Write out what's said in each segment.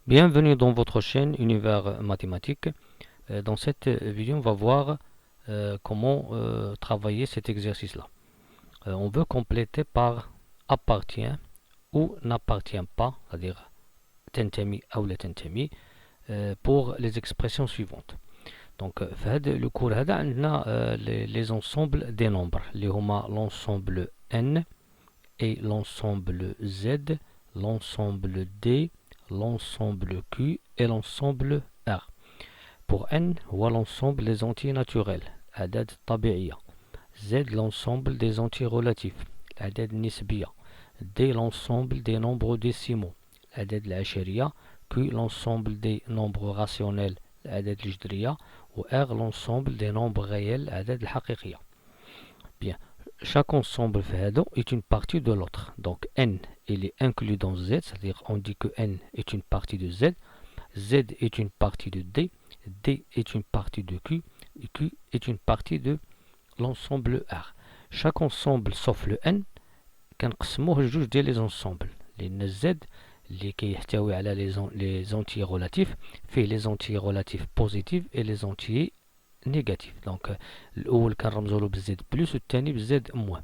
Bienvenue dans votre chaîne Univers Mathématique. Dans cette vidéo, on va voir comment travailler cet exercice-là. On veut compléter par appartient ou n'appartient pas, c'est-à-dire تنتمي أو لا تنتمي pour les expressions suivantes. Donc, في هذا le cours هذا عندنا les ensembles des nombres اللي هما l'ensemble n et l'ensemble z, l'ensemble d, l'ensemble Q et l'ensemble R. Pour N, هو l'ensemble des entiers naturels, الأعداد الطبيعية. Z, l'ensemble des entiers relatifs, الأعداد النسبية. D, l'ensemble des nombres décimaux, الأعداد العشرية. Q, l'ensemble des nombres rationnels, الأعداد الجذرية. و R, l'ensemble des nombres réels, الأعداد الحقيقية. Bien. Chaque ensemble est une partie de l'autre. Donc n, il est inclus dans z, c'est-à-dire on dit que n est une partie de z, z est une partie de d, d est une partie de q, et q est une partie de l'ensemble R. Chaque ensemble sauf le n, كنقسموه لجوج ديال les ensembles. لأن z اللي كيحتوي على les entiers relatifs فيه les entiers relatifs positifs et les entiers négatif. Donc الأول كنرمزو له بالزد بلس والثاني بالزد موان.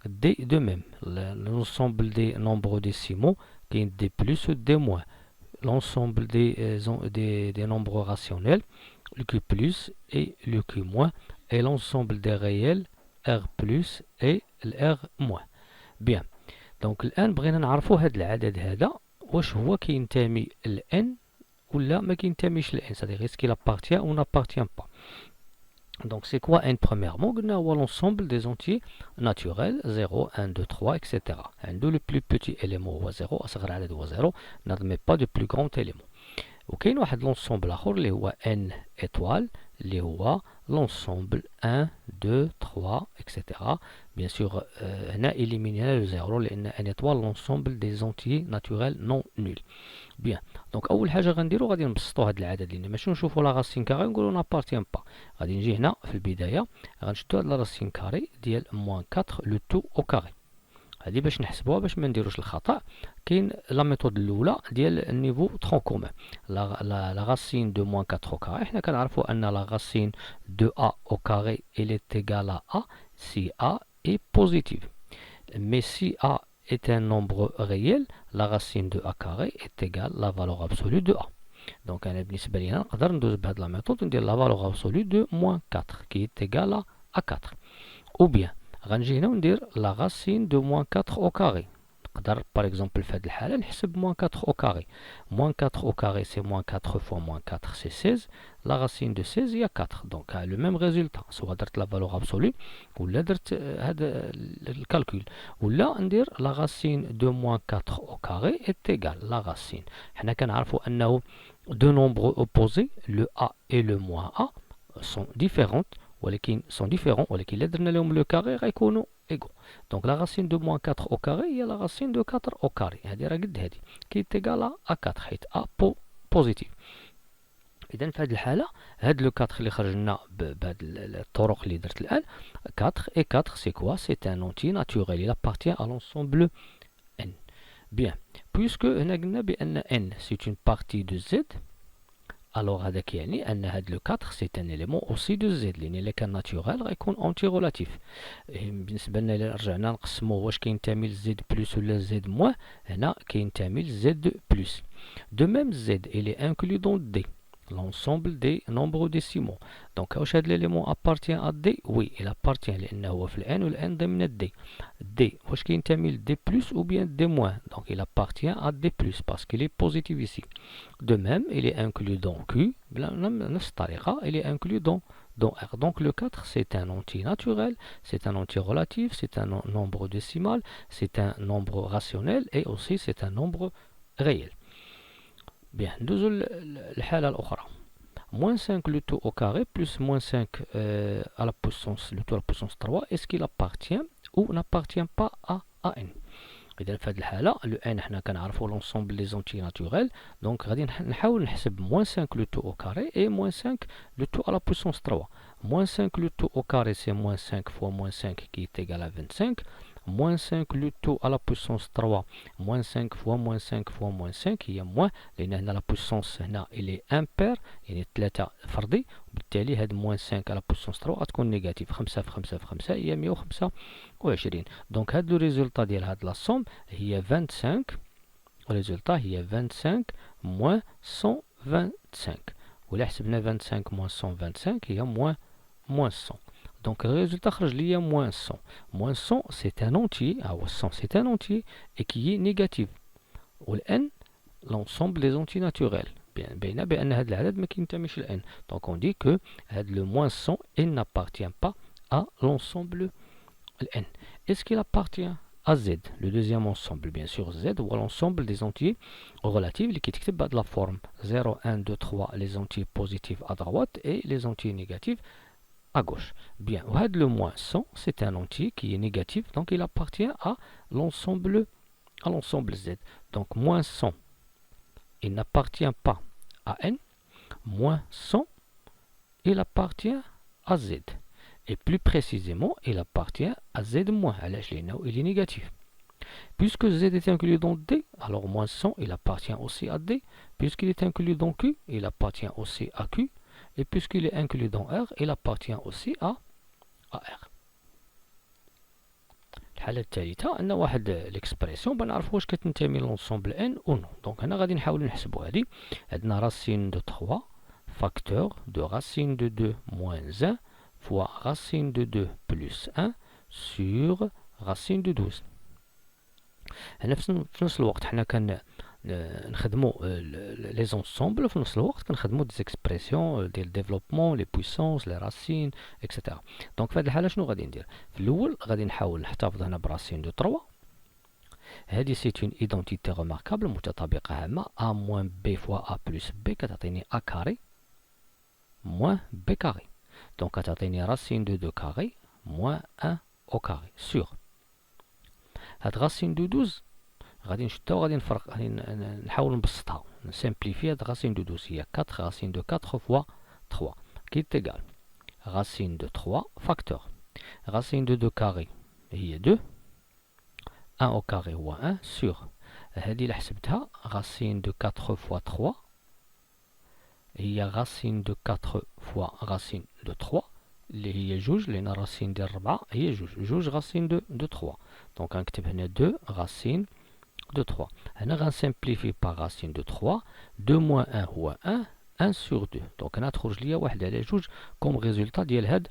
دي دو ميم l'ensemble des nombres décimaux كاين دي بلس و دي موان. L'ensemble des nombres rationnels, le Q plus et le Q moins, et l'ensemble des réels R plus et le R moins. Bien. Donc الآن بغينا نعرفو هاد العدد هذا واش هو كينتمي ل n ولا ما كينتميش ل n, c'est-à-dire est-ce qu'il appartient ou n'appartient pas. Donc c'est quoi n premièrement? L'ensemble des entiers naturels 0, 1, 2, 3, etc. Le plus petit élément هو 0, أصغر عدد هو 0, n'admet pas de plus grand élément. وكاين واحد l'ensemble آخر اللي هو n étoile اللي هو l'ensemble 1, 2, 3, etc. Bien sûr هنا éliminer le 0 لأن n étoile l'ensemble des entiers naturels non nuls. Bien. Donc اول حاجه غنديرو غادي نبسطو هاد العدد لان ماشي نشوفو لا راسين كاري ونقولو نابارتيان با. غادي نجي هنا في البدايه غنشدو هاد لا راسين كاري ديال موان 4 لو تو او كاري. هادي باش نحسبوها باش ما نديروش الخطا. كاين لا ميثود الاولى ديال النيفو ترون كومون. لا راسين دو موان 4 او كاري حنا كنعرفو ان لا راسين دو ا او كاري elle est égale à a si a est positive. Mais si a est un nombre réel, la racine de a carré est égale à la valeur absolue de a. Donc, on بالنسبة لينا نقدر ندوز بهاد لا ميثود ندير la valeur absolue de moins 4 qui est égale à 4. Ou bien, غنجي هنا وندير la racine de moins 4 au carré. نقدر par exemple في هاد الحالة نحسب moins 4 au carré. Moins 4 au carré c'est moins 4 fois moins 4 c'est 16. La racine de 16 il y a 4. Donc le même résultat. Soit درت la valeur absolue ولا درت هذا الكالكول ولا ندير la racine de moins 4 au carré est égale la racine. حنا كنعرفوا أنه deux nombres opposés le a et le moins a sont différentes ولكن إلا درنا لهم le carré غيكونوا égaux. Donc la racine de moins 4 au carré هي la racine de 4 au carré. هذه راه قد هذه qui est égale à 4 حيت a positif. إذا في هذه الحالة هاد لو 4 اللي خرج لنا بهاد الطرق اللي درت الآن 4 et 4 c'est quoi? C'est un entier naturel. Il appartient à l'ensemble n. Bien. Puisque هنا قلنا بأن n c'est une partie de z, alors هذاك يعني أن هاد لو 4 c'est un élément aussi de z لأن إلا كان ناتورال غيكون أنتي غولاتيف. بالنسبة لنا إلا رجعنا نقسمو واش كينتمي ل z بلس ولا z موان هنا كينتمي ل z بلس. De même z il est inclus dans d, l'ensemble des nombres décimaux. Donc واش هاد l'élément appartient à d? Oui, il appartient لأنه هو في الان والان ضمن d. d واش كينتمي ل d plus ou bien d moins? Donc il appartient à d plus parce qu'il est positif ici. De même, il est inclus dans q, نفس الطريقة il est inclus dans R. Donc le 4 c'est un entier naturel, c'est un entier relatif, c'est un nombre décimal, c'est un nombre rationnel et aussi c'est un nombre réel. Bien, ندوزو الحالة الأخرى. Moins 5 le tout au carré plus moins 5 à la puissance, le tout à la puissance 3, est-ce qu'il appartient ou n'appartient pas à n? إذا في هذه الحالة le n حنا كنعرفو l'ensemble des entiers naturels, donc غادي نحاول نحسب moins 5 le tout au carré et moins 5 le tout à la puissance 3. Moins 5 le tout au carré c'est moins 5 fois moins 5 qui est égal à 25. moins 5 le tout à la puissance 3 moins 5 fois moins 5 fois moins 5 هي moins لأن هنا la puissance هنا il est impair يعني 3 فردي وبالتالي هاد moins 5 à la puissance 3 غتكون نيجاتيف 5 في 5 في 5 هي 125 دونك هاد لو ريزولطا ديال هاد لا سوم هي 25 الريزولطا هي 25 moins 125 ولا حسبنا 25 moins 125 هي moins 100 donc le résultat خرج ليا moins 100 moins 100 c'est un entier هو 100 c'est un entier et qui est négatif و n l'ensemble des entiers naturels بينا بأن هذا العدد ما كينتميش ل n donc on dit que هذا le moins 100 il n'appartient pas à l'ensemble n est-ce qu'il appartient à Z le deuxième ensemble bien sûr Z ou l'ensemble des entiers relatifs اللي كيتكتب بهاد la forme 0 1 2 3 les entiers positifs à droite et les entiers négatifs à gauche. Bien, le moins 100, c'est un entier qui est négatif, donc il appartient à l'ensemble Z. Donc moins 100, il n'appartient pas à n, moins 100, il appartient à z. Et plus précisément, il appartient à z moins, il est négatif. Puisque z est inclus dans d, alors moins 100, il appartient aussi à d. Puisqu'il est inclus dans q, il appartient aussi à q. Et puisqu'il est inclus dans R, il appartient aussi à R. الحالة الثالثة عندنا واحد ليكسبريسيون بنعرفوا واش كتنتمي لونسومبل ان او نو. دونك هنا غادي نحاولوا نحسبوا هذه. عندنا راسين دو 3 فاكتور دو راسين دو 2 موان 1 فوا راسين دو 2 بلس 1 سور راسين دو 12. هنا في نفس الوقت حنا نخدموا لي زونسومبل وفي نفس الوقت كنخدموا دي زيكسبريسيون ديال ديفلوبمون لي بويسونس لي راسين اكسيتيرا. دونك في هذه الحاله شنو غادي ندير؟ في الاول غادي نحاول نحتفظ هنا براسين دو 3. هذه سي اون ايدونتيتي ريماركابل متطابقه عامه ا موان بي فوا ا بلس بي كتعطيني ا كاري موان بي كاري. دونك كتعطيني راسين دو 2 كاري موان 1 او كاري سور هاد راسين دو 12 غادي نشدها وغادي نفرق غادي نحاول نبسطها نسامبليفي هاد راسين دو 12 هي 4 راسين دو 4 فوا 3 كي تيغال راسين دو 3 فاكتور راسين دو 2 كاري هي 2 1 او كاري هو 1 سور هادي اللي حسبتها راسين دو 4 فوا 3 هي راسين دو 4 فوا راسين دو 3 اللي هي جوج لان راسين ديال 4 هي جوج راسين دو 3 دونك غنكتب هنا 2 راسين de 3. هنا غنسامبليفي par racine de 3 2 moins 1 هو 1 1 sur 2 دونك هنا تخرج ليا 1 على 2 كوم ريزولطا ديال هاد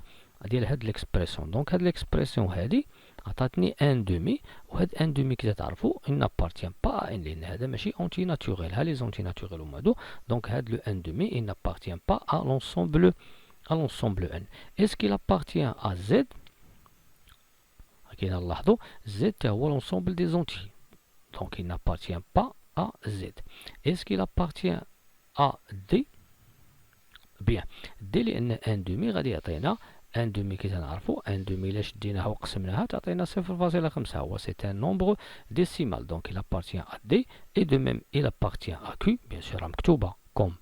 ليكسبريسيون. دونك هاد ليكسبريسيون هادي عطاتني 1 دومي وهاد 1 دومي كي تعرفوا il n'appartient pas à n لان هذا ماشي اونتي ناتوريل ها لي زونتي ناتوريل هما هادو. دونك هاد لو 1 دومي il n'appartient pas à l'ensemble n. est-ce qu'il appartient à z؟ كي نلاحظوا z هو l'ensemble des entiers donc il n'appartient pas à Z. Est-ce qu'il appartient à D؟ Bien. D لأن 1 demi غادي يعطينا 1 demi كي تنعرفوا 1 demi إلا شديناها وقسمناها تعطينا 0.5 هو c'est un nombre décimal donc il appartient à D et de même il appartient à Q bien sûr مكتوبة comme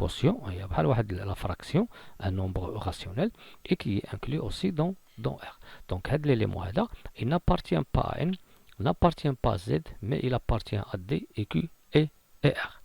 quotient هي بحال واحد la fraction un nombre rationnel et qui est inclus aussi dans R. donc هاد l'élément هذا il n'appartient pas à N n'appartient pas à Z, mais il appartient à D, et Q et R.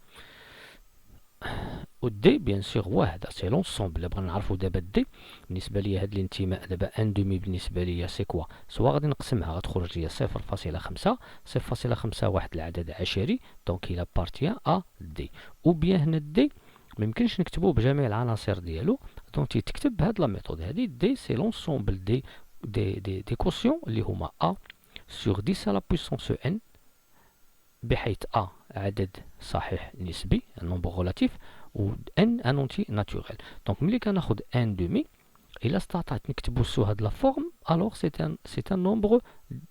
و D bien sûr واحد c'est l'ensemble اللي بغينا نعرفو دابا D بالنسبة ليا هاد الانتماء دابا 1 دومي بالنسبة ليا سي كوا سوا غادي نقسمها غتخرج ليا 0.5 0.5 واحد العدد عشري دونك il appartient à D ou bien هنا D ميمكنش نكتبوه بجميع العناصر ديالو دونك تيتكتب بهاد لا ميثود هادي D c'est l'ensemble des quotients اللي هما A sur 10 à la puissance n بحيث a عدد صحيح نسبي un nombre relatif و n un entier naturel. donc ملي كناخد 1 demi إلا استطعت نكتبو سو هاد لا فورم alors c'est un nombre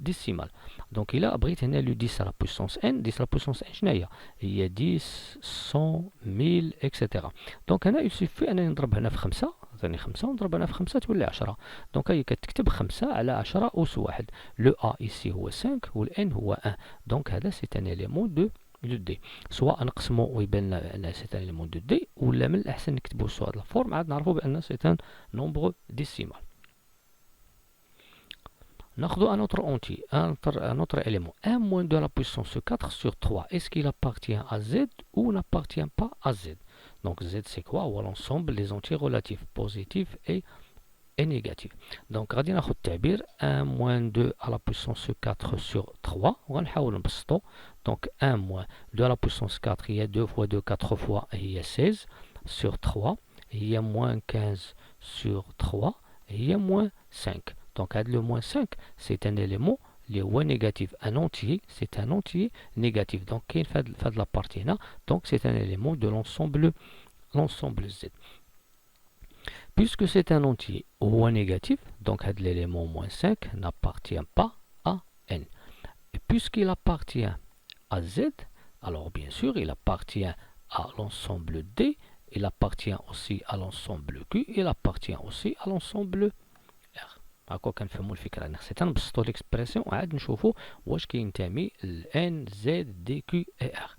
décimal. donc إلا بغيت هنا لو 10 à la puissance n 10 à la puissance n شناهي هي 10 100 1000 etc. donc هنا il suffit أنني نضرب هنا في 5 ثاني 5 ونضرب هنا في 5 تولي 10 دونك هي كتكتب 5 على 10 أس 1 لو A ici هو 5 و n هو 1 دونك هذا c'est un élément de D سواء نقسمو ويبان لنا أن c'est un élément de D ولا من الأحسن نكتبو سو هاد الفورم عاد نعرفو بأن c'est un nombre décimal. ناخذ un autre entier, un autre élément. 1 moins 2 à la puissance 4 sur 3. Est-ce qu'il appartient à Z ou n'appartient pas à Z? Donc Z c'est quoi? Ou l'ensemble des entiers relatifs, positifs et négatifs. Donc غادي ناخذ التعبير 1 moins 2 à la puissance 4 sur 3 وغنحاول نبسطو. Donc 1 moins 2 à la puissance 4 هي 2 fois 2 4 fois هي 16 sur 3 هي moins 15 sur 3 هي moins 5. Donc le moins 5 c'est un élément اللي هو négatif, un entier, c'est un entier négatif. Donc كاين في la partie هنا, donc c'est un élément de l'ensemble Z. Puisque c'est un entier ou un négatif, donc l'élément moins 5 n'appartient pas à N. Et puisqu'il appartient à Z, alors bien sûr il appartient à l'ensemble D, il appartient aussi à l'ensemble Q, il appartient aussi à l'ensemble R. هاكا كنفهموا الفكره. هنا خصنا نبسطوا ليكسبرسيون وعاد نشوفوا واش كينتمي ل N, Z, D, Q et R.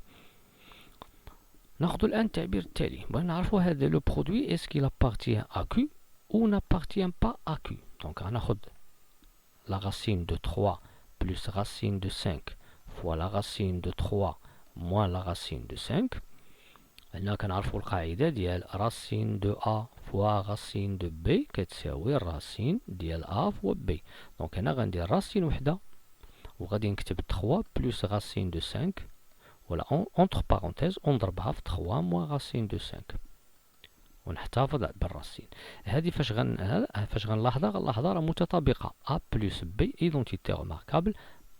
ناخذ الآن التعبير التالي. بغينا نعرفوا هذا لو برودوي est-ce qu'il appartient à Q ou n'appartient pas à Q. Donc غناخذ la racine de 3 plus racine de 5 fois la racine de 3 moins la racine de 5. هنا كنعرفوا القاعدة ديال racine de A fois racine de B كتساوي racine ديال A fois B. Donc هنا غندير racine وحدة وغادي نكتب 3 plus racine de 5. Voilà, entre parenthèses, on ضربها في 3 moins racine de 5 ونحتفظ بالراسين. هذه فاش غنلاحظها راه متطابقة. A plus B identité remarquable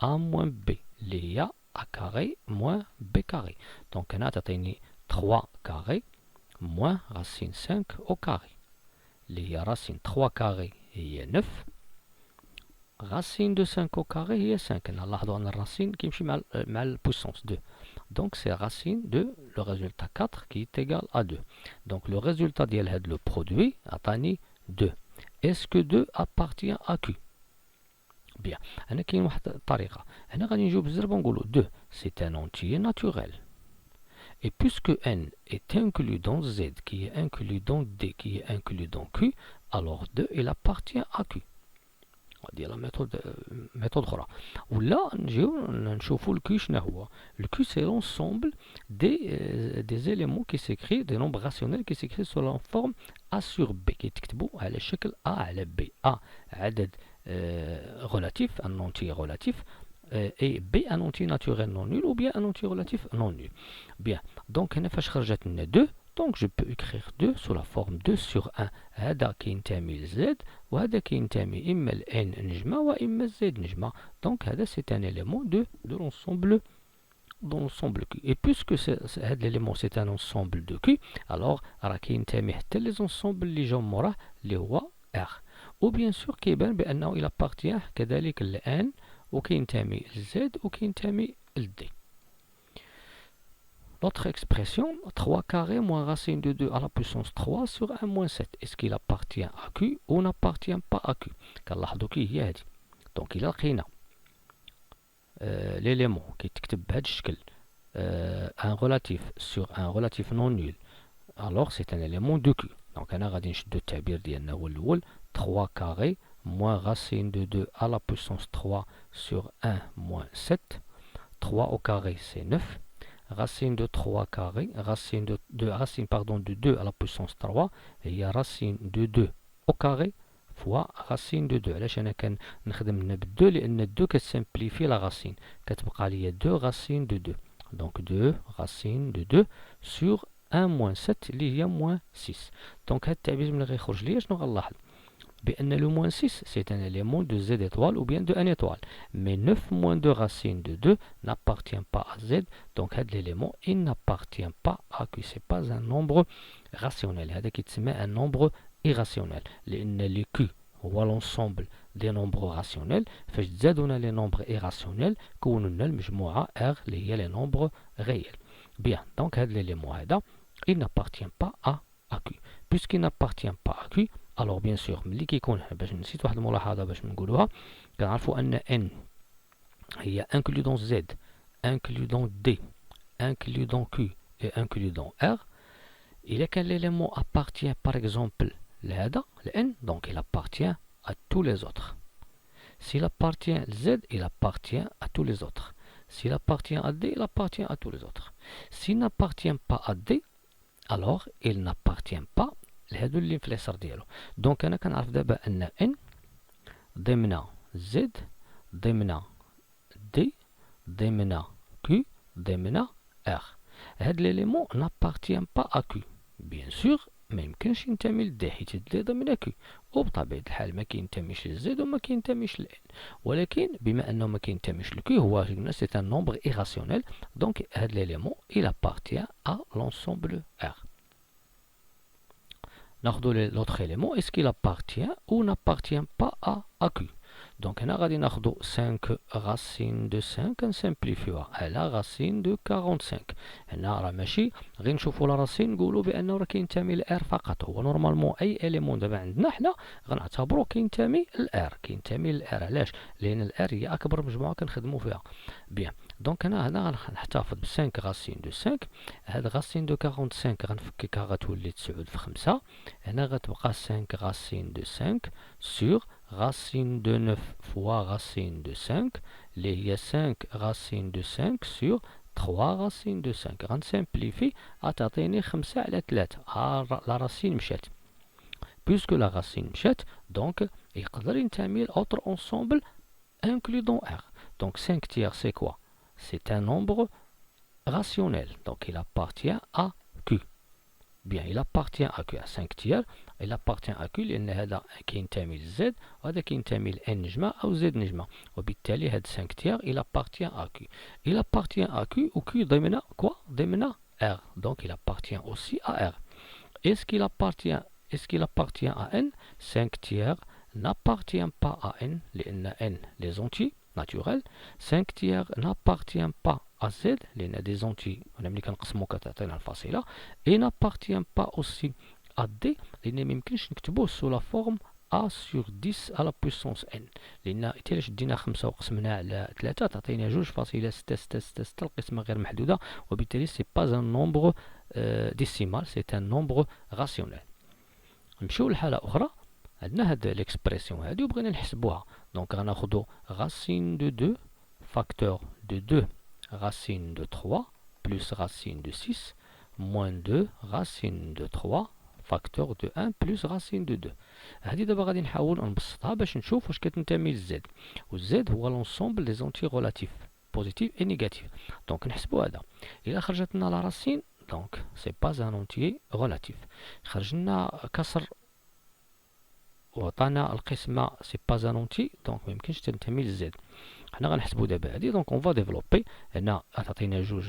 A moins B اللي هي A carré moins B carré. Donc هنا تعطيني 3 carré moins racine 5 au carré اللي هي racine 3 carré هي 9 racine de 5 au carré هي 5. نلاحظوا أن الرacine كيمشي مع البويسونس 2. Donc c'est racine de le résultat 4 qui est égal à 2. Donc le résultat ديال هذا le produit عطاني 2. Est-ce que 2 appartient à Q? Bien. هنا كاين واحد الطريقة. هنا غادي نجيو بالزربة ونقولوا 2 c'est un entier naturel. Et puisque n est inclus dans Z qui est inclus dans D qui est inclus dans Q, alors 2 il appartient à Q. ديال méthode اخرى. ولا نجيو نشوفوا الكي شنو هو. الكي c'est l'ensemble des éléments qui s'écrit des nombres rationnels qui s'écrit sur la forme A sur B كيتكتبوا على شكل A على B. A عدد relatif, un entier relatif, et B un entier naturel non nul ou bien un entier relatif non nul. Bien. Donc هنا فاش خرجت لنا 2. Donc je peux écrire 2 sous la forme 2 sur 1. هذا كينتمي ل Z وهذا كينتمي إما ل N نجمة وإما ل Z نجمة. Donc هذا c'est un élément de l'ensemble Q. Et puisque هذا l'élément c'est un ensemble de Q, alors راه كينتمي حتى les ensembles اللي جاو موراه اللي هو R. وبيان سور كيبان بأنه il appartient كذلك ل N وكينتمي ل Z وكينتمي ل D. L'autre expression, 3 carré moins racine de 2 à la puissance 3 sur 1 moins 7. Est-ce qu'il appartient à Q ou n'appartient pas à Q? كنلاحظوا كي هي هذه. Donc إلا لقينا l'élément كيتكتب بهذا الشكل un relatif sur un relatif non nul, alors c'est un élément de Q. Donc هنا غادي نشدو التعبير ديالنا هو الأول 3 carré moins racine de 2 à la puissance 3 sur 1 moins 7. 3 au carré c'est 9. Racine de 3 carré, racine de 2 à la puissance 3 هي racine de 2 au carré fois racine de 2. علاش انا كنخدم هنا بال2 لان 2 كتسامبليفي لا racine كتبقى لي 2 racine de 2. Donc 2 racine de 2 sur 1 moins 7 اللي هي moins 6. Donc هاد التعبير ملي غيخرج ليا شنو غنلاحظ؟ بأن le moins 6 c'est un élément de Z étoile ou bien de N étoile. Mais 9 moins 2 racine de 2 n'appartient pas à Z. Donc l'élément il n'appartient pas à Q. C'est pas un nombre rationnel. هذا كيتسمى un nombre irrationnel. لأن le Q هو l'ensemble des nombres rationnels. فاش تزادونا les nombres irrationnels كونوا لنا المجموعة R اللي هي les nombres réels. Bien. Donc هذا l'élément هذا il n'appartient pas à Q. Puisqu'il n'appartient pas à Q, alors bien sûr ملي كيكون باش نسيت واحد الملاحظه باش نقولوها كنعرفوا ان n هي inclus dans Z inclus dans D inclus dans Q et inclus dans R. إلا كان l'élément appartient par exemple لهذا ل n, donc il appartient à tous les autres. S'il appartient à Z, il appartient à tous les autres. S'il appartient à D, il appartient à tous les autres. S'il n'appartient pas à D, alors il n'appartient pas لهادو اللي في اليسار ديالو. دونك انا كنعرف دابا ان ان ضمن Z ضمن D ضمن Q ضمن R. هاد ليليمون n'appartient pas à Q. بيان سور ما يمكنش ينتمي لد حيت د ضمن Q، وبطبيعة الحال ما كينتميش لزد وما كينتميش لان، ولكن بما انه ما كينتميش لكي هو قلنا سي ان نومبر ايراسيونيل، دونك هاد ليليمون il appartient à l'ensemble R. ناخدو l'autre élément, est-ce qu'il appartient ou n'appartient pas à Q. Donc هنا غادي ناخدو 5 racine de 5 نسامبليفيوها على racine de 45. هنا راه ماشي غير نشوفو لا راسين نقولو بانه راه كينتمي لار فقط. هو نورمالمون اي اليمون دابا عندنا حنا غنعتبرو كينتمي لار، كينتمي لار. علاش؟ لان الار هي اكبر مجموعه كنخدمو فيها. بيان دونك هنا غنحتفظ ب 5 racine de 5. هاد racine de 45 غنفككها غتولي 9 في 5. هنا غتبقى 5 racine de 5 sur racine de 9 fois racine de 5 اللي هي 5 racine de 5 sur 3 racine de 5. غنسامبليفي غتعطيني 5 على 3. لا راسين مشات. بويسكو لا راسين مشات دونك يقدر ينتمي لأوتر ensemble inclus dans R. Donc 5 tiers c'est quoi? C'est un nombre rationnel. Donc il appartient à Q. Bien, il appartient à Q à 5 tiers. Il appartient à Q لأن هذا كينتمي لZ وهذا كينتمي لN نجمة أو Z نجمة، وبالتالي هاد 5 tiers il appartient à Q. Il appartient à Q ou Q ضمن quoi? ضمن R. Donc il appartient aussi à R. Est-ce qu'il appartient à N? 5 tiers n'appartient pas à N لأن N les entiers naturels. 5 tiers n'appartient pas à Z لأن des entiers ملي كنقسمو كتعطينا الفاصلة. Et n'appartient pas aussi à D لأن ميمكنش نكتبوه sous la forme A sur 10 à la puissance N، لأن إلا شدينا 5 وقسمناه على 3 تعطينا 2.666 القسمة غير محدودة، وبالتالي سي با ان نومبر ديسيمال، سي ان نومبر راسيونيل. نمشيو لحالة أخرى، عندنا هاد ليكسبرسيون هادي وبغينا نحسبوها. دونك غناخدو racine de 2 facteur de 2 racine de 3 plus racine de 6 moins 2 racine de 3 facteur de 1 plus racine de 2. هادي دابا غادي نحاول نبسطها باش نشوف واش كتنتمي للزد، والزد هو لونسومبل لي زونتي غولاتيف بوزيتيف اي نيجاتيف. دونك نحسبو هذا. الا خرجت لنا لا راسين دونك سي با ان اونتيي غولاتيف. خرج لنا كسر وعطانا القسمة سي با ان اونتي دونك ميمكنش تنتمي للزد. حنا غنحسبو دابا هادي. دونك اون فا ديفلوبي. هنا غتعطينا 2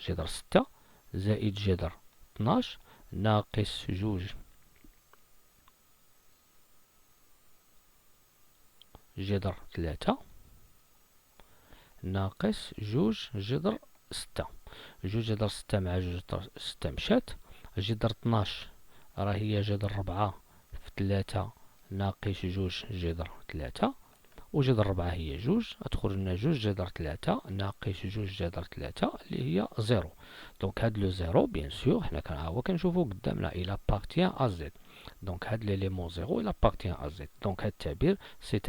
جذر 6 زائد جذر 12 ناقص 2 جذر 3 ناقص 2 جذر 6. 2 جذر 6 مع 2 جذر 6 مشات. جذر 12 راه هي جذر 4 في 3 ناقص 2 جذر 3، وجذر 4 هي 2 غتخرج لنا 2 جذر 3 ناقص 2 جذر 3 اللي هي 0. دونك هاد لو 0 بيان سور حنا هو كنشوفو قدامنا il appartient à Z. دونك هاد ليليمون 0 il appartient à Z. دونك هاد التعبير سي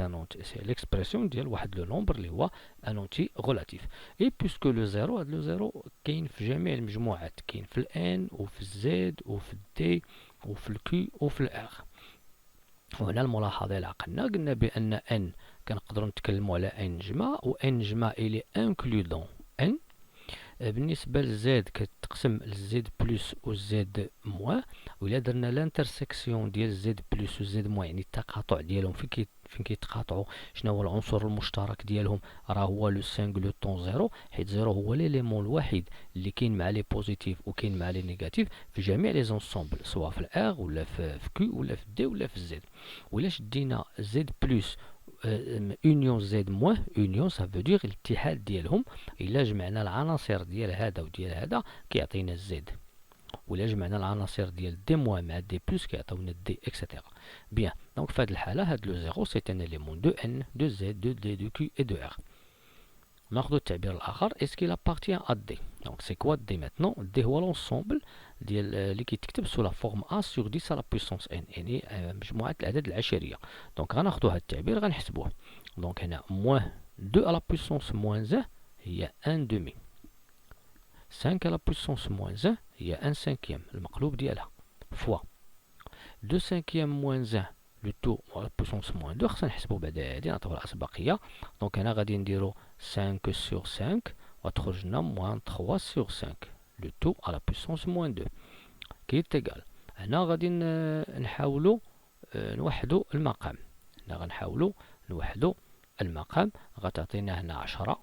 ليكسبرسيون ديال واحد لو نومبر اللي هو ان اونتي غولاتيف. اي بويسكو لو 0 هاد لو 0 كاين في جميع المجموعات، كاين في الان وفي الزد وفي الدي وفي الكي وفي الار. وهنا الملاحظة اللي عقلنا قلنا بأن ان كنقدروا نتكلموا على ان نجمة، و ان نجمة الي انكلو دون ان. بالنسبة لزد كتقسم لزد بلس و زد موان، وإلا درنا لانترسيكسيون ديال زد بلس و زد موان يعني التقاطع ديالهم فين كيتقاطعوا، شنو هو العنصر المشترك ديالهم؟ راه هو لو سانغلوتون زيرو، حيت زيرو هو ليليمون الوحيد اللي كاين مع لي بوزيتيف وكاين مع لي نيجاتيف في جميع لي زونسومبل، سواء في الار ولا في كيو ولا في دي ولا في الزد. وإلا شدينا زد بلس اونيون زد موان اونيون سا فو دير الاتحاد ديالهم، الا جمعنا العناصر ديال هذا وديال هذا كيعطينا الزد، ولا جمعنا العناصر ديال دي موان مع دي بلس كيعطيونا دي اكسيتيرا. بيان دونك في هذه الحاله هاد لو زيرو سي ان اليمون دو ان دو زد دو دي دو كيو اي دو ار. ناخذ التعبير الاخر اسكيل ابارتيان ا دي. دونك سي كوا دي ماتنون؟ دي هو لونسومبل ديال اللي كيتكتب سو لا فورم ا سور 10 على بويسونس ان، يعني مجموعه الاعداد العشريه. دونك غناخذوا هذا التعبير غنحسبوه. Donc هنا moins 2 à la puissance moins 1 هي 1 demi. 5 à la puissance moins 1 هي 1 cinquième المقلوب ديالها fois 2 cinquième moins 1 le tout à la puissance moins 2 خصنا نحسبو بعدا هادي نعطيو الأسبقية. دونك هنا غادي نديرو 5 sur 5 وتخرج لنا moins 3 sur 5 le tout à la puissance moins 2 كي تيغال. هنا غادي نحاولو نوحدو المقام. هنا غنحاولو نوحدو المقام. غتعطينا هنا 10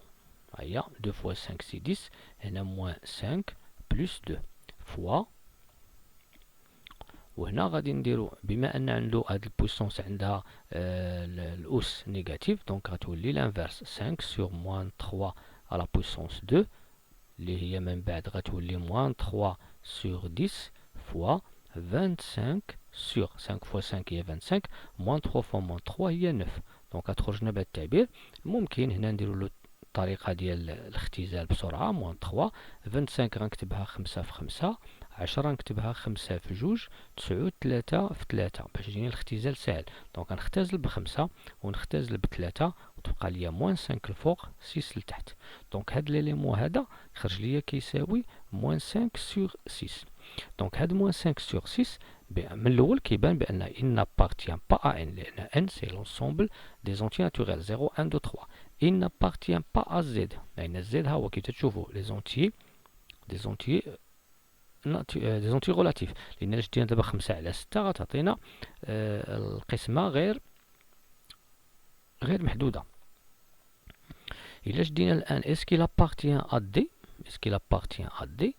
هيا 2 fois 5 c'est 10. هنا moins 5 plus 2 fois. وهنا غادي نديرو بما ان عنده هاد البويسونس عندها الأس نيجاتيف دونك غتولي لانفيرس 5 sur moins 3 à la puissance 2 اللي هي من بعد غتولي moins 3 sur 10 fois 25 sur 5 fois 5 هي 25 moins 3 fois moins 3 هي 9. دونك غتخرج لنا بهاد التعبير. ممكن هنا نديرو له الطريقة ديال الاختزال بسرعة moins 3 25 غنكتبها 5 في 5 10 نكتبها 5 في 2 9 3 في 3 باش يجيني الاختزال ساهل. دونك غنختزل ب5 ونختزل ب3 وتبقى ليا moins 5 الفوق 6 لتحت. دونك هاد ليليمون هذا خرج ليا كيساوي moins 5 sur 6. دونك هاد moins 5 sur 6 من الاول كيبان بان il n'appartient pas à n لان n c'est l'ensemble des entiers naturels 0 1 2 3. il n'appartient pas à z لان z ها هو كي تشوفوا les entiers des entiers relatifs. لان الا شدينا دابا 5 على 6 غتعطينا القسمه غير محدوده. الا شدينا الان est-ce qu'il appartient à d est-ce qu'il appartient à d.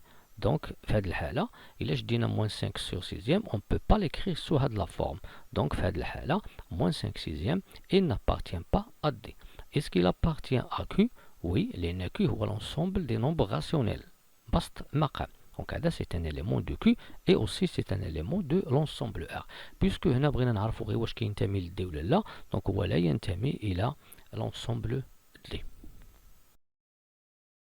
Donc في هذه الحالة إلا شدينا moins 5 sur 6 on peut pas l'écrire sous هذه la forme. Donc في هذه الحالة moins 5 6 il n'appartient pas à D. Est-ce qu'il appartient à Q? Oui, لأن Q هو l'ensemble des nombres rationnels بسط مقام. Donc هذا c'est un élément de Q et aussi c'est un élément de l'ensemble R. Puisque هنا بغينا نعرفو غير واش كينتمي ل D ولا لا. Donc هو لا ينتمي إلى l'ensemble D.